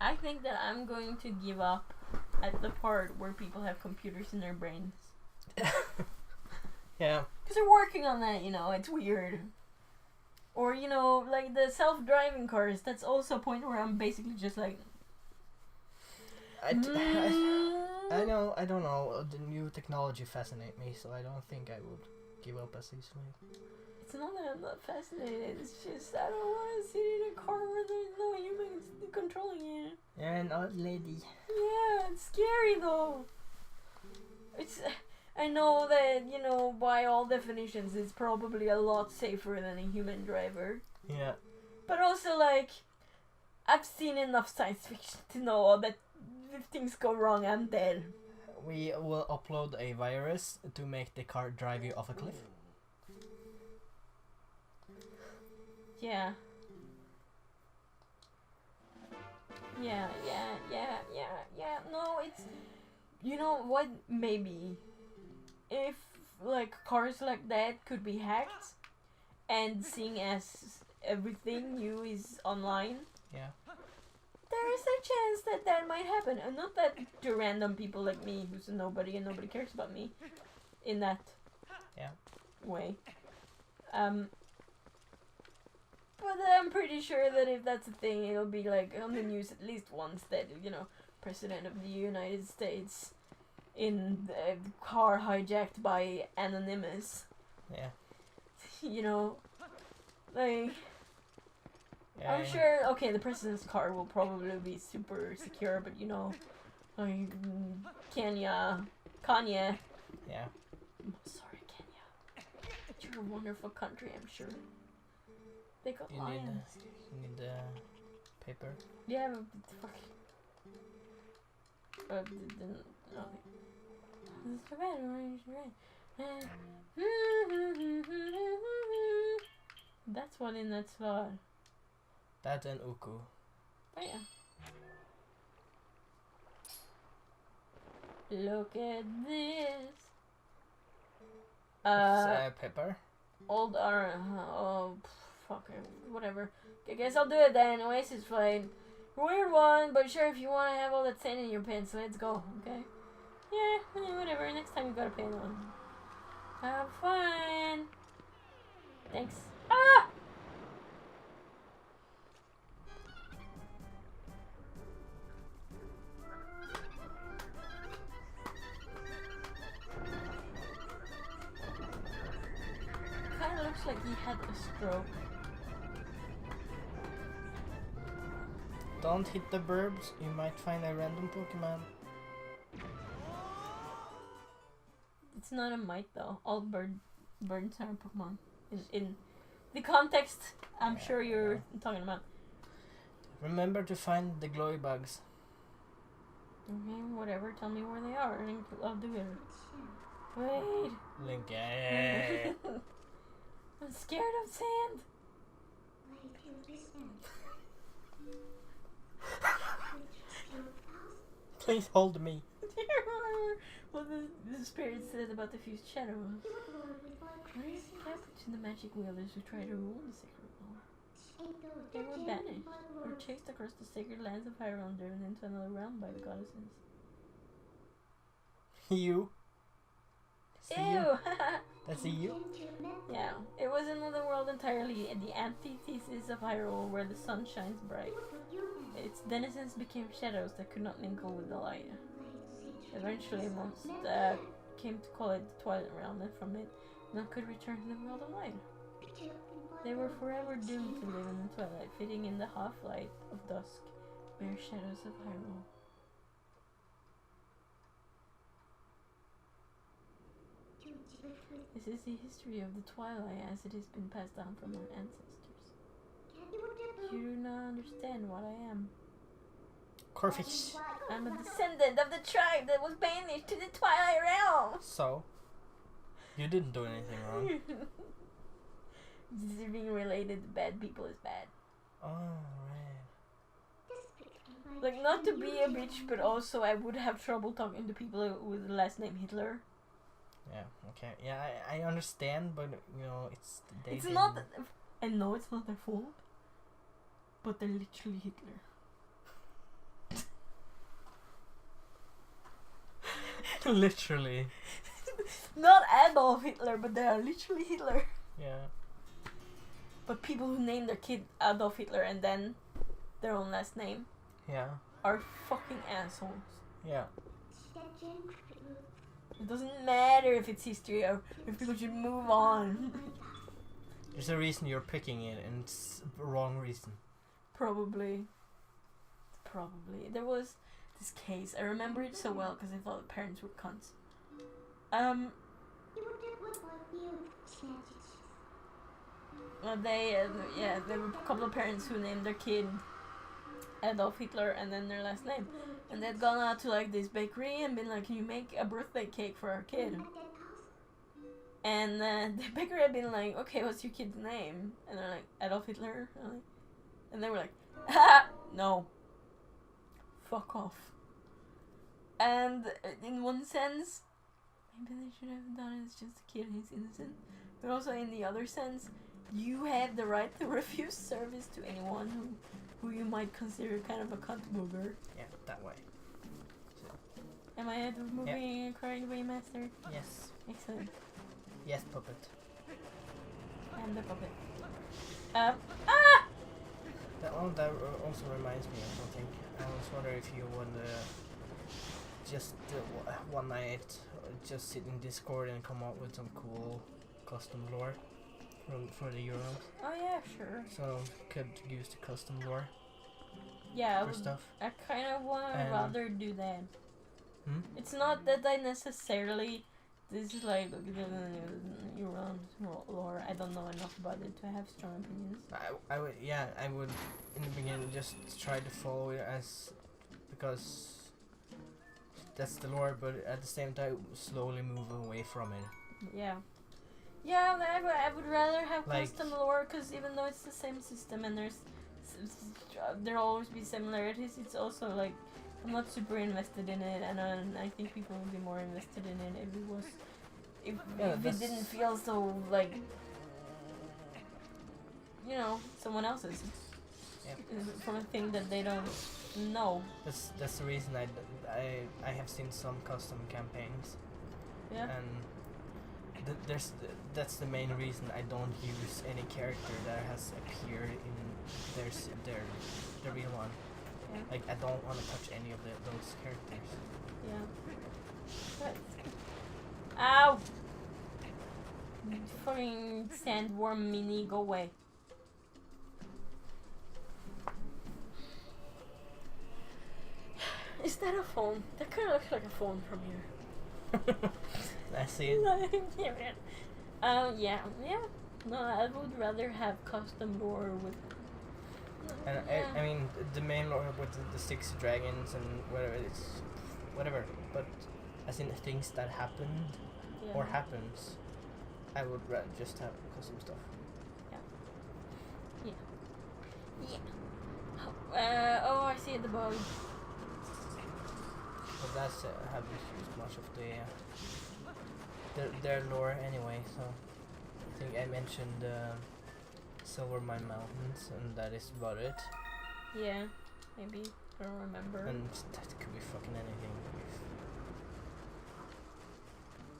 I think that I'm going to give up at the part where people have computers in their brains. Yeah. Because they're working on that, it's weird. Or, like the self-driving cars, that's also a point where I'm basically just like... I don't know. The new technology fascinates me, so I don't think I would give up as easily. It's not that I'm not fascinated, it's just I don't want to sit in a car where there's no humans controlling it. You're an old lady. Yeah, it's scary though. I know that, by all definitions, it's probably a lot safer than a human driver. Yeah. But also, like, I've seen enough science fiction to know that if things go wrong, I'm dead. We will upload a virus to make the car drive you off a cliff. Yeah. Yeah. No, it's... You know what? Maybe. If, like, cars like that could be hacked, and seeing as everything new is online... Yeah. There is a chance that might happen. And not that to random people like me, who's a nobody and nobody cares about me, in that way. But I'm pretty sure that if that's a thing, it'll be like on the news at least once that, President of the United States in a car hijacked by Anonymous. Yeah. Like... Yeah, I'm sure, okay, the president's car will probably be super secure, but like, Kanye. Yeah. I'm sorry, Kenya. You're a wonderful country, I'm sure. They got lions. You need the paper. Yeah, but fuck. That's one in that slot. That's an uku. Oh yeah. Look at this. Pepper. Old fuck it, whatever. I guess I'll do it then. Oasis fine. Weird one, but sure, if you want to have all that sand in your pants, let's go, okay? Yeah, whatever. Next time you gotta pay one. Have fun. Thanks. Ah! Kinda looks like he had a stroke. Don't hit the burbs, you might find a random Pokemon. It's not a mite though. All birds are Pokemon. In the context, I'm sure you're talking about. Remember to find the glowy bugs. Okay, whatever. Tell me where they are, and I'll do it. Wait. Link. I'm scared of sand. Please hold me. What the spirit said about the fused shadows. What happened to the magic wielders who tried to rule the sacred world? They were banished, or chased across the sacred lands of Hyrule and driven into another realm by the goddesses. You? Ew! That's a you? Yeah, it was another world entirely, the antithesis of Hyrule, where the sun shines bright. Its denizens became shadows that could not mingle with the light. Eventually, most came to call it the Twilight Realm, and from it, none could return to the world of light. They were forever doomed to live in the twilight, fitting in the half-light of dusk, mere shadows of Hyrule. This is the history of the Twilight as it has been passed down from our ancestors. You do not understand what I am. Corfish. I'm a descendant of the tribe that was banished to the Twilight Realm! So? You didn't do anything wrong. Being related to bad people is bad. Oh, right. Like, not to be a bitch, but also I would have trouble talking to people with the last name Hitler. Yeah, okay. Yeah, I understand, but, it's... It's not... I know it's not their fault, but they're literally Hitler. Literally. Not Adolf Hitler, but they are literally Hitler. Yeah. But people who name their kid Adolf Hitler and then their own last name Yeah. are fucking assholes. Yeah. It doesn't matter if it's history or if people should move on. There's a reason you're picking it, and it's the wrong reason. Probably. There was this case. I remember it so well because I thought the parents were cunts. Well, there were a couple of parents who named their kid Adolf Hitler and then their last name. And they'd gone out to like this bakery and been like, can you make a birthday cake for our kid? And the baker had been like, okay, what's your kid's name? And they're like, Adolf Hitler? And they were like, ha! No. Fuck off. And in one sense, maybe they should have done it, it's just a kid, he's innocent. But also in the other sense, you have the right to refuse service to anyone who you might consider kind of a cunt booger. Yeah, that way. Am I moving correct way, master? Yes. Excellent. Yes, puppet. I'm the puppet. That also reminds me of something. I was wondering if you would just one night just sit in Discord and come up with some cool custom lore for the Euros. Oh yeah, sure. So could use the custom lore. Yeah, for stuff. I kind of want to rather do that. Hmm? It's not that I necessarily. This is like Euron lore. I don't know enough about it to have strong opinions. I would in the beginning just try to follow it because that's the lore, but at the same time slowly move away from it. Yeah. Yeah, I would rather have like, custom lore because even though it's the same system and there'll always be similarities, it's also like I'm not super invested in it, and I think people would be more invested in it if it was if it didn't feel so like someone else's. Yeah. From a thing that they don't know. That's the reason I have seen some custom campaigns. Yeah. And that's the main reason I don't use any character that has appeared in the real one. Yeah. Like I don't want to touch any of those characters. Yeah. But, ow! Fucking sandworm mini, go away. Is that a phone? That kind of looks like a phone from here. I see it. Yeah. No, I would rather have custom lore with. And I mean the main lore with the 6 dragons and whatever. But as in things that happened or happens, I would rather just have custom stuff. Yeah. Oh, I see the bug. But that's haven't used much of their lore anyway. So I think I mentioned Silver Mine Mountains, and that is about it. Yeah, maybe. I don't remember. And that could be fucking anything if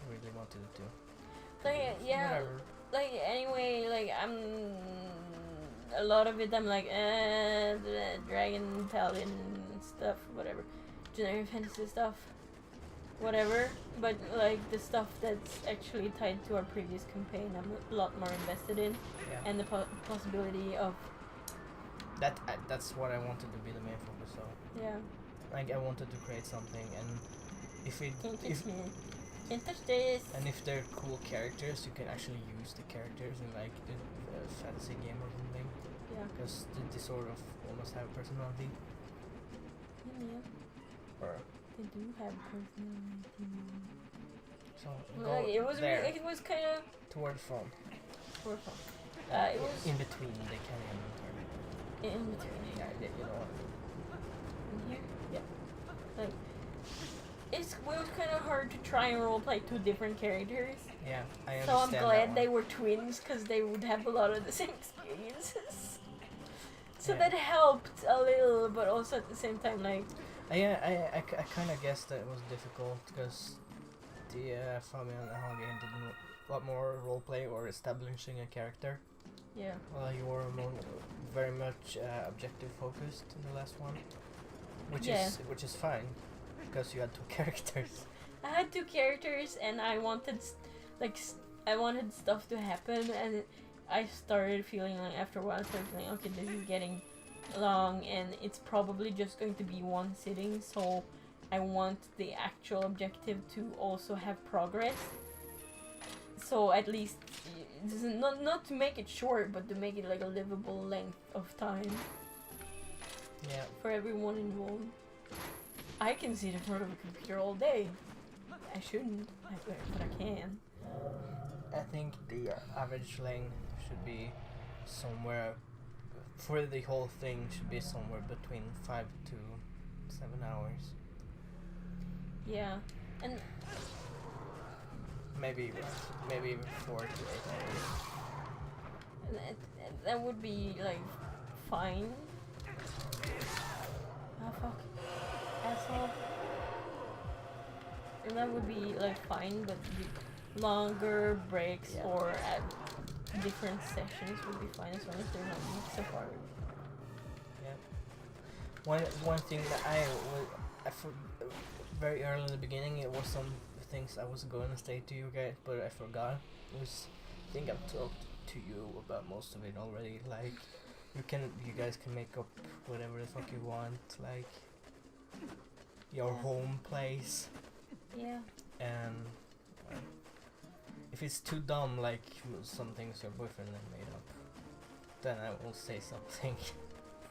I really wanted it to. Like, yeah. Whatever. Like, anyway, like, a lot of it I'm like, the dragon, paladin stuff, whatever. Generic fantasy stuff, whatever. But, like, the stuff that's actually tied to our previous campaign, I'm a lot more invested in. Yeah. And the possibility of... That's what I wanted to be the main focus of. Yeah. Like, I wanted to create something, and if it... Can't touch me. Can't touch this! And if they're cool characters, you can actually use the characters in, like, a fantasy game or something. Yeah. Because they sort of almost have personality. Yeah. Or... They do have personality. So, Well, go it was there. it was kind of... Toward the phone. Toward phone. It was... In between the canyon and turn. In between. Yeah, you know what? In here? Yeah. Like, it was kind of hard to try and roleplay 2 different characters. Yeah, I understand. So I'm glad that they were twins, because they would have a lot of the same experiences. So Yeah. that helped a little, but also at the same time, like... I kind of guessed that it was difficult, because the Fabian and Hage did a lot more roleplay or establishing a character. Yeah. Well, you were very much objective focused in the last one, which is fine because you had 2 characters. I had 2 characters, and I wanted I wanted stuff to happen, and I started feeling like after a while, okay, this is getting long, and it's probably just going to be one sitting. So I want the actual objective to also have progress. So at least, not to make it short, but to make it like a livable length of time. Yeah. For everyone involved. I can sit in front of a computer all day. I shouldn't, but I can. I think the average length should be somewhere, for the whole thing, should be somewhere between 5 to 7 hours. Yeah, and maybe 4 to 8 hours. And that would be like fine. Oh fuck, asshole. And that would be like fine, but the longer breaks or at different sessions would be fine, as long as they're not so hard. Yeah. One thing that I very early in the beginning, it was some things I was going to say to you guys, but I forgot. I think I've talked to you about most of it already. Like, you guys can make up whatever the fuck you want, like your home place. Yeah. And if it's too dumb, like some things your boyfriend had made up, then I will say something.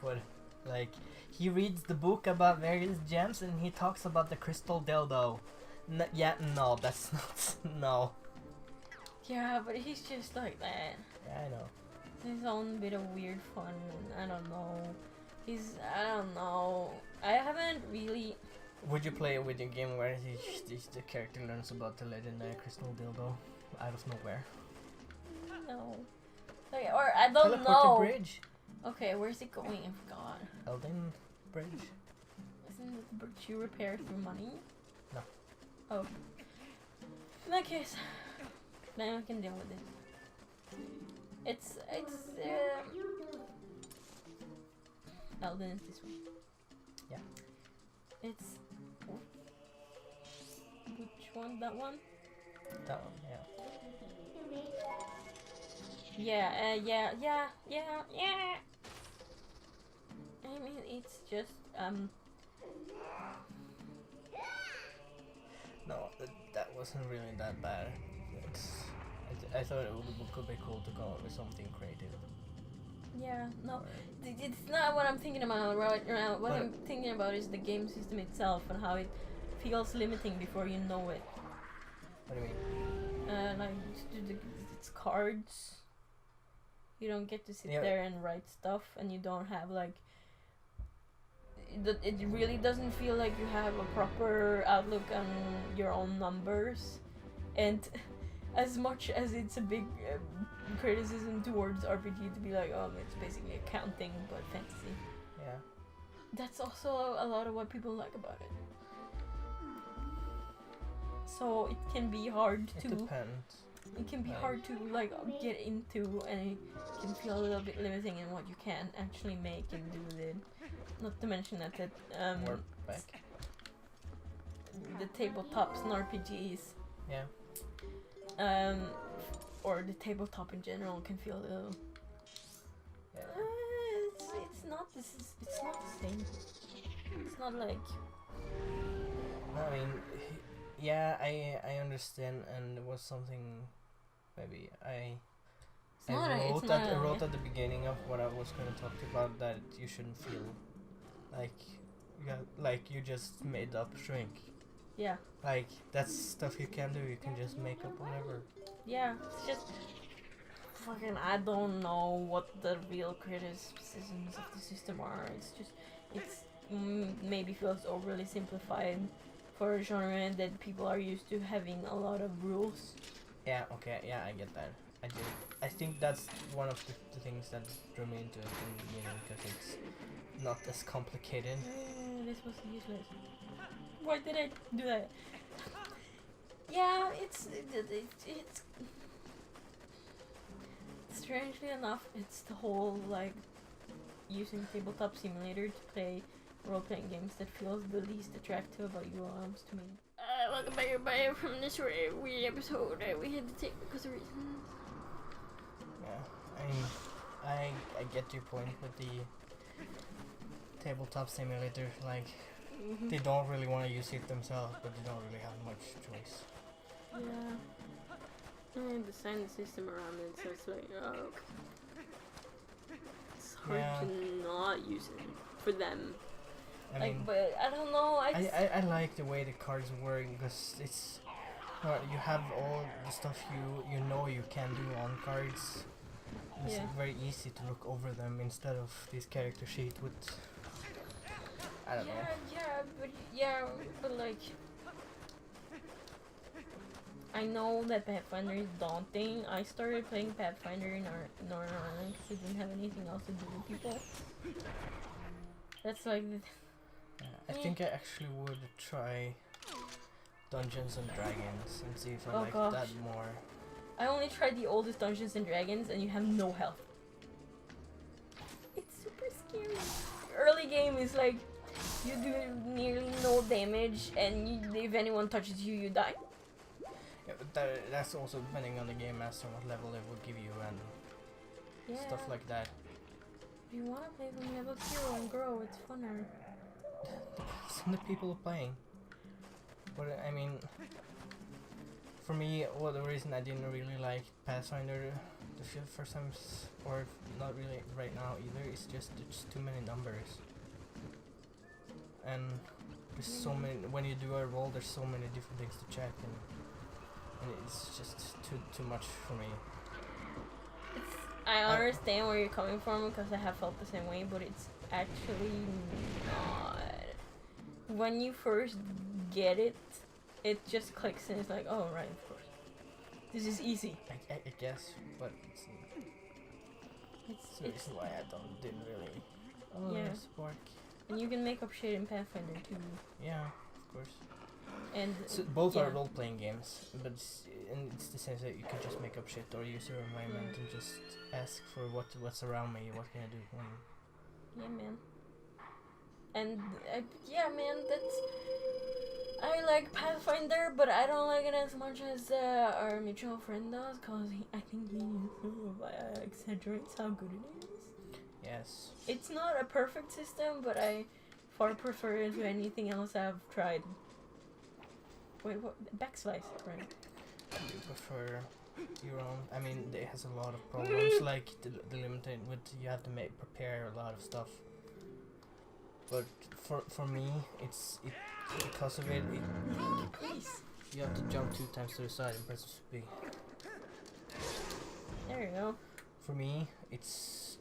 But like, he reads the book about various gems and he talks about the crystal dildo. No, that's not. No. Yeah, but he's just like that. Yeah, I know. His own bit of weird fun, and I don't know. I don't know. I haven't really. Would you play a video game where the character learns about the legendary crystal dildo out of nowhere? No. Like, or I don't Teleport know. to bridge. Okay, where's it going? I forgot. Elden Bridge. Isn't it the bridge you repair through money? No. Oh. In that case, then I can deal with it. It's Elden is this one. Yeah. It's which one? That one? That one, yeah. Yeah. I mean, it's just No, that wasn't really that bad. I thought it could be cool to come up with something creative. Yeah, no, it's not what I'm thinking about right now. What I'm thinking about is the game system itself and how it feels limiting before you know it. What do you mean? Like, it's cards. You don't get to sit there and write stuff, and you don't have like. It really doesn't feel like you have a proper outlook on your own numbers, and as much as it's a big criticism towards RPG to be like, oh, it's basically accounting but fantasy. Yeah. That's also a lot of what people like about it. So it can be hard to. It depends. It can be hard to like get into, and it can feel a little bit limiting in what you can actually make and do with it. Not to mention that Work back. the tabletops and RPGs. Yeah. Or the tabletop in general can feel a little. Yeah. It's not the same. It's not like. I mean, yeah, I understand, and it was something. Maybe I wrote at the beginning of what I was going to talk about, that you shouldn't feel like you just made up shrink. Yeah. Like, that's stuff you can do. You can just make up whatever. Yeah, it's just fucking. I don't know what the real criticisms of the system are. It's just maybe feels overly simplified for a genre that people are used to having a lot of rules. Yeah. Okay. Yeah, I get that. I do. I think that's one of the things that drew me into it in the beginning, because it's not as complicated. This was useless. Why did I do that? Yeah, it's strangely enough, it's the whole like using tabletop simulator to play role-playing games that feels the least attractive about ULMs to me. Welcome back everybody from this weird episode that we had to take because of reasons. Yeah, I mean, I get your point with the tabletop simulator. Like, they don't really want to use it themselves, but they don't really have much choice. Yeah. And design the system around it, so it's like, oh, okay. It's hard to not use it for them. I mean, but I don't know. I like the way the cards work because it's you have all the stuff you know you can do on cards. It's very easy to look over them instead of this character sheet with I don't know. But like I know that Pathfinder is daunting. I started playing Pathfinder in Northern Ireland because I didn't have anything else to do with people. That's like I think I actually would try Dungeons and Dragons and see if I like that more. I only tried the oldest Dungeons and Dragons and you have no health. It's super scary. Early game is like you do nearly no damage and if anyone touches you, you die. Yeah, but that's also depending on the game master, what level it will give you and stuff like that. If you want to play when you have a hero and grow, it's funner. Some of the people are playing. But I mean, for me, the reason I didn't really like Pathfinder the first time, or not really right now either, is just there's too many numbers. And there's so many, when you do a roll, there's so many different things to check, and it's just too much for me. I understand where you're coming from because I have felt the same way, but it's actually not. When you first get it, it just clicks and it's like, oh right, of course. This is easy. I guess, but it's the reason why I didn't really spark. And you can make up shit in Pathfinder too. Yeah, of course. And so both are role-playing games, but it's the sense that you can just make up shit or use your environment and just ask for what's around me, what can I do? Yeah, man. And man, I like Pathfinder, but I don't like it as much as our mutual friend does, cause I think he exaggerates how good it is. Yes. It's not a perfect system, but I far prefer it to anything else I've tried. Wait, what? Backslice, right? You prefer your own? I mean, it has a lot of problems, like the limited with you have to prepare a lot of stuff. But for me, it's because of it. Please. You have to jump 2 times to the side and press B. There you go. For me, it's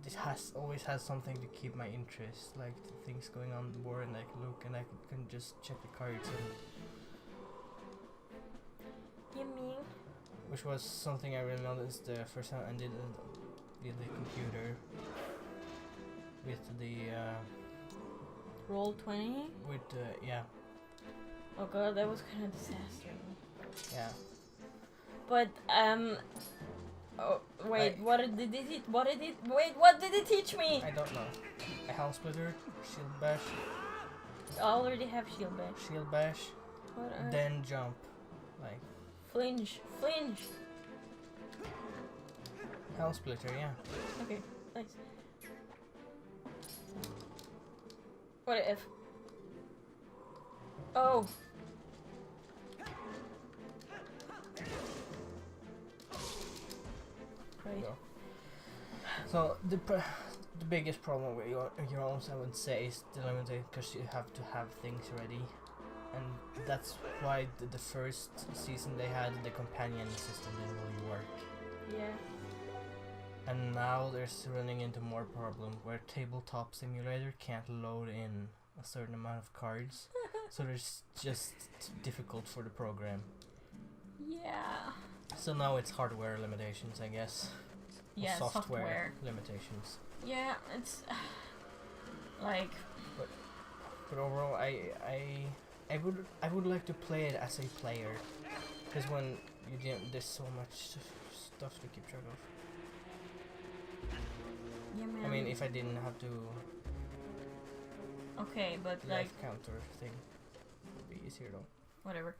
this always has something to keep my interest, like the things going on the board, and I can look and I can just check the cards and. You mean? Which was something I really noticed the first time I did the computer. With the Roll20? With yeah. Oh god, that was kind of disaster. Yeah. But oh wait, what did it teach me? I don't know. A Helm Splitter, Shield Bash. I already have Shield Bash. Shield Bash. What then jump, like. Flinch. Helm Splitter, yeah. Okay, nice. What if? Oh. Right. So the biggest problem with your own, I would say, is the limited, because you have to have things ready, and that's why the first season they had the companion system didn't really work. Yeah. And now there's running into more problem where Tabletop Simulator can't load in a certain amount of cards, so it's just difficult for the program. Yeah. So now it's hardware limitations, I guess. Yeah, software limitations. Yeah, it's like. But overall, I would like to play it as a player, because when you didn't, there's so much stuff to keep track of. Yeah, man. I mean, if I didn't have to. Okay, but Life like counter thing would be easier though. whatever.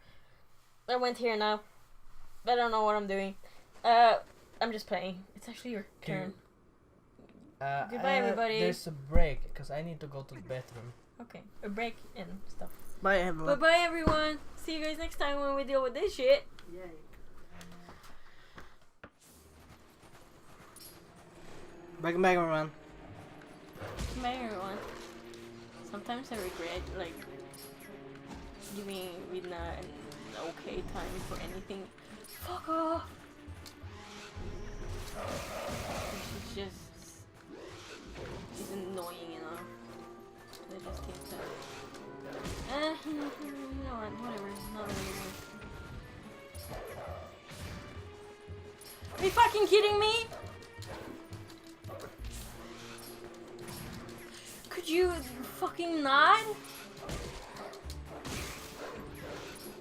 I went here now. I don't know what I'm doing. I'm just playing. It's actually your turn. Goodbye, everybody. There's a break because I need to go to the bathroom. Okay, a break and stuff. Bye, everyone. Bye, everyone. See you guys next time when we deal with this shit. Yay. Welcome back, everyone. Bye, everyone. Sometimes I regret like giving Vidna an okay time for anything. Fuck off. It's just is annoying enough. I just think that. You know what? Whatever. It's not really worth. Are you fucking kidding me? Could you fucking not?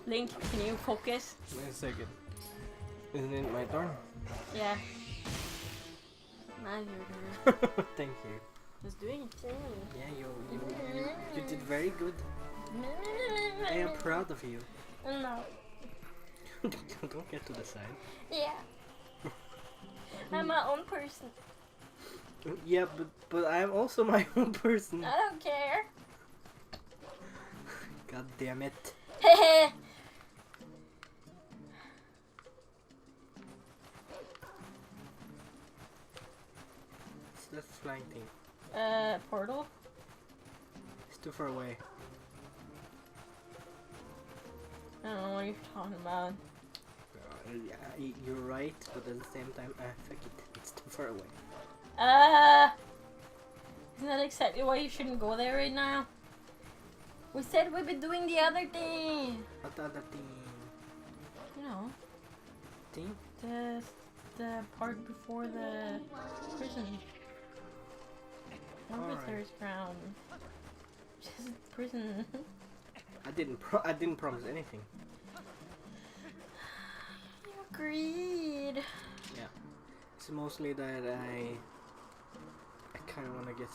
Link, can you focus? Wait a second. Isn't it my turn? Yeah. Now your turn. Thank you. Just doing it too. Yeah, you did very good. I am proud of you. No. Don't get to the side. Yeah. I'm my own person. Yeah, but I'm also my own person. I don't care. God damn it. Hehe. What's that flying thing? Portal? It's too far away. I don't know what you're talking about. Yeah, you're right, but at the same time, fuck it. It's too far away. Isn't that exactly why you shouldn't go there right now? We said we'd be doing the other thing. What other thing? You know, Thing? the part before the prison. Arbiter's crown. Just prison. I didn't promise anything. You agreed. Yeah. It's mostly that I kind of want to get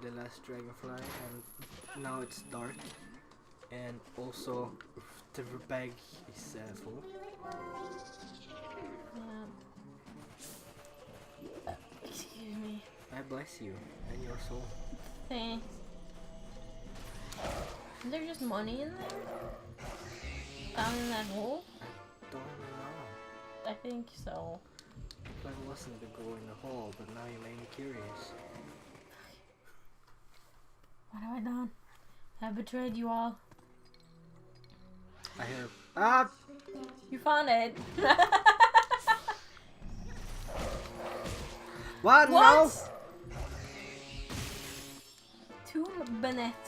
the last dragonfly, and now it's dark, and also the bag is full. Excuse me. I bless you and your soul. Thanks. Is there just money in there? Found in that hole? I don't know. I think so. The plan wasn't to go in the hole, but now you made me curious. What have I done? I betrayed you all. I hear. Ah! You found it. What? What? No! Two Bennett.